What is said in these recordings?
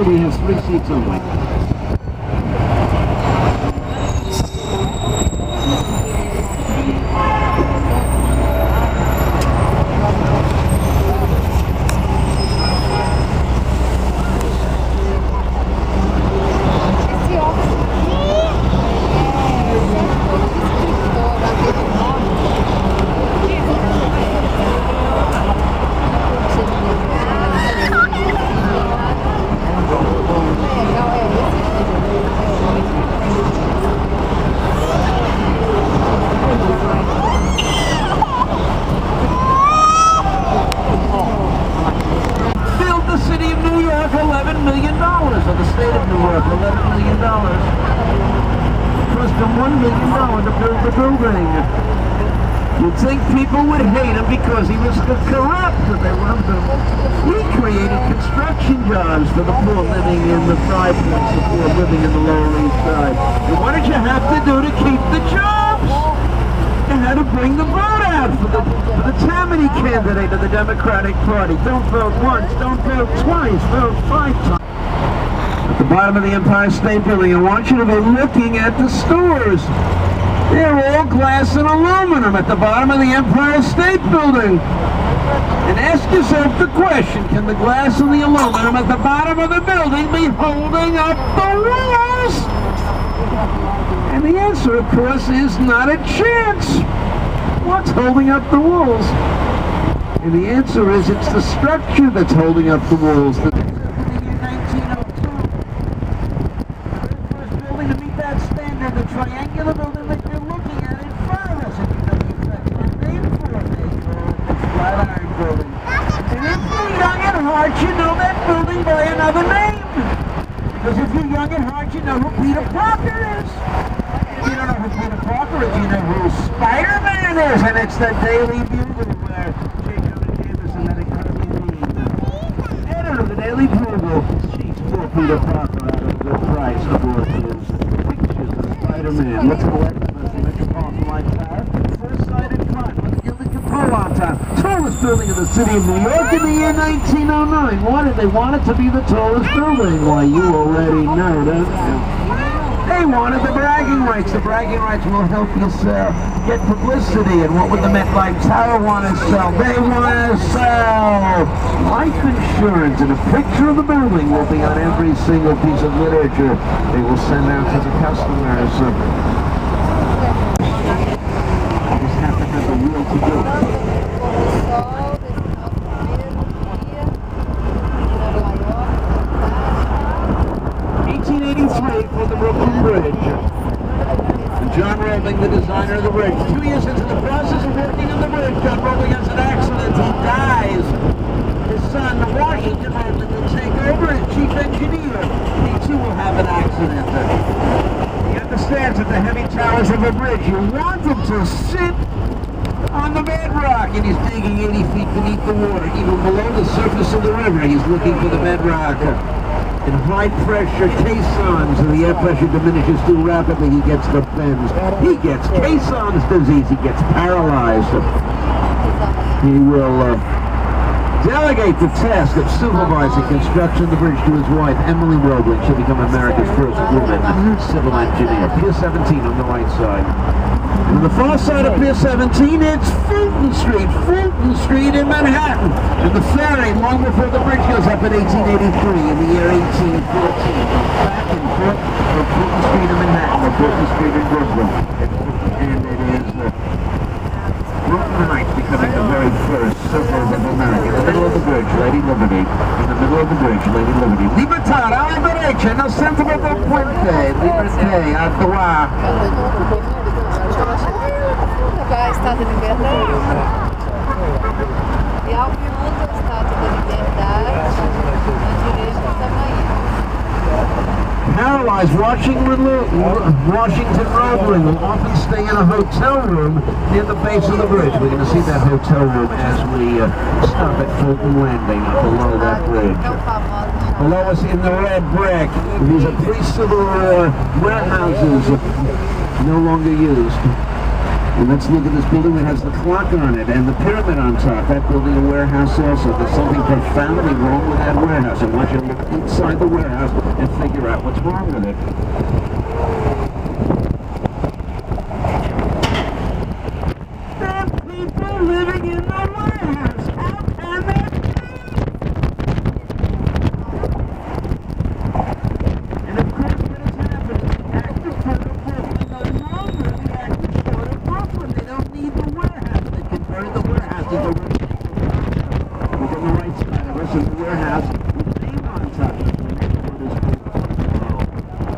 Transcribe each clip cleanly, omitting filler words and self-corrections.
we have 3 seats only. You'd think people would hate him because he was corrupt, but they weren't. He created construction jobs for the poor living in the Five Points, the poor living in the Lower East Side. And what did you have to do to keep the jobs? You had to bring the vote out for the Tammany candidate of the Democratic Party. Don't vote once, don't vote twice, vote 5 times. At the bottom of the Empire State Building, I want you to be looking at the stores. They're all glass and aluminum at the bottom of the Empire State Building. And ask yourself the question, can the glass and the aluminum at the bottom of the building be holding up the walls? And the answer, of course, is not a chance. What's holding up the walls? And the answer is it's the structure that's holding up the walls. The first building to meet that standard, the triangular building that you're looking at in front of us. And you know the exact name for it. They call it the Flatiron Building. And if you're young at heart, you know that building by another name. Because if you're young at heart, you know who Peter Parker is. If you don't know who Peter Parker is, you know who Spider-Man is. And it's the Daily Bugle where J. Jonah Jameson and the editor of the Daily Bugle cheats poor Peter Parker out of the price for his pictures of Spider-Man. Let's go at the Metropolitan Light Tower. First-sighted crime with the Gilded Cupola on top. Tallest building in the city of New York in the year 1909. Why did they want it to be the tallest building? Why, you already know, don't you? They wanted the bragging rights. The bragging rights will help you get publicity. And what would the MetLife Tower want to sell? They want to sell life insurance. And a picture of the building will be on every single piece of literature they will send out to the customers. I just have to have the will to do it. 1883 for the Brooklyn Bridge. And John Roebling, the designer of the bridge. 2 years into the process of working on the bridge, John Roebling has an accident. He dies. His son, Washington Roebling, will take over as chief engineer. He too will have an accident. He understands that the heavy towers of a bridge, you want him to sit on the bedrock, and he's digging 80 feet beneath the water, even below the surface of the river. He's looking for the bedrock. In high-pressure caissons, and the air pressure diminishes too rapidly, he gets the bends. He gets caissons disease. He gets paralyzed. He will delegate the task of supervising construction of the bridge to his wife, Emily Roebling. She'll become America's first woman civil engineer. Pier 17 on the right side. On the far side of Pier 17, it's Fulton Street in Manhattan. And the ferry, long before the bridge goes up in 1883, in the year 1814, back and forth from Fulton Street in Manhattan, or Fulton Street in Brooklyn. And it is Brooklyn Heights becoming the very first suburb of America. In the middle of the bridge, Lady Liberty. In the middle of the bridge, Lady Liberty. Libertad, alla derecha, no centro del puente. Liberté, a droite. A Estátua da Liberdade e ao fundo a Estátua da Liberdade na direita da Paralyzed Washington Roebling will often stay in a hotel room near the base of the bridge. We're going to see that hotel room as we stop at Fulton Landing below that bridge. Below us in the red brick, these are pre-civil warehouses no longer used. And let's look at this building that has the clock on it and the pyramid on top. That building a warehouse also. There's something profoundly wrong with that warehouse. I want you to look inside the warehouse and figure out what's wrong with it. There are people living in the warehouse. How can that be? And of course, what has happened? Active part of Brooklyn no longer the active part of Brooklyn. They don't need the warehouse. They converted the warehouse into a within the right side of us in the warehouse with the name on top. The neighborhood is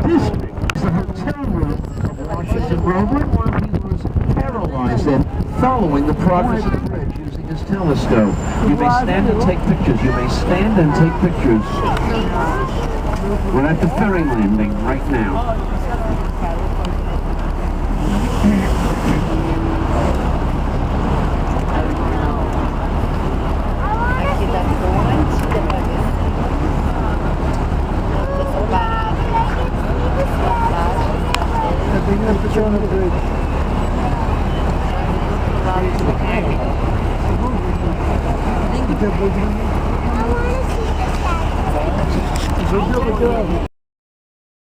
District. It's the hotel room of Washington Rover, while he was paralyzed and following the progress of the bridge using his telescope. You may stand and take pictures. You may stand and take pictures. We're at the ferry landing right now. Aqui da ponte, depois dessa parada. Bridge.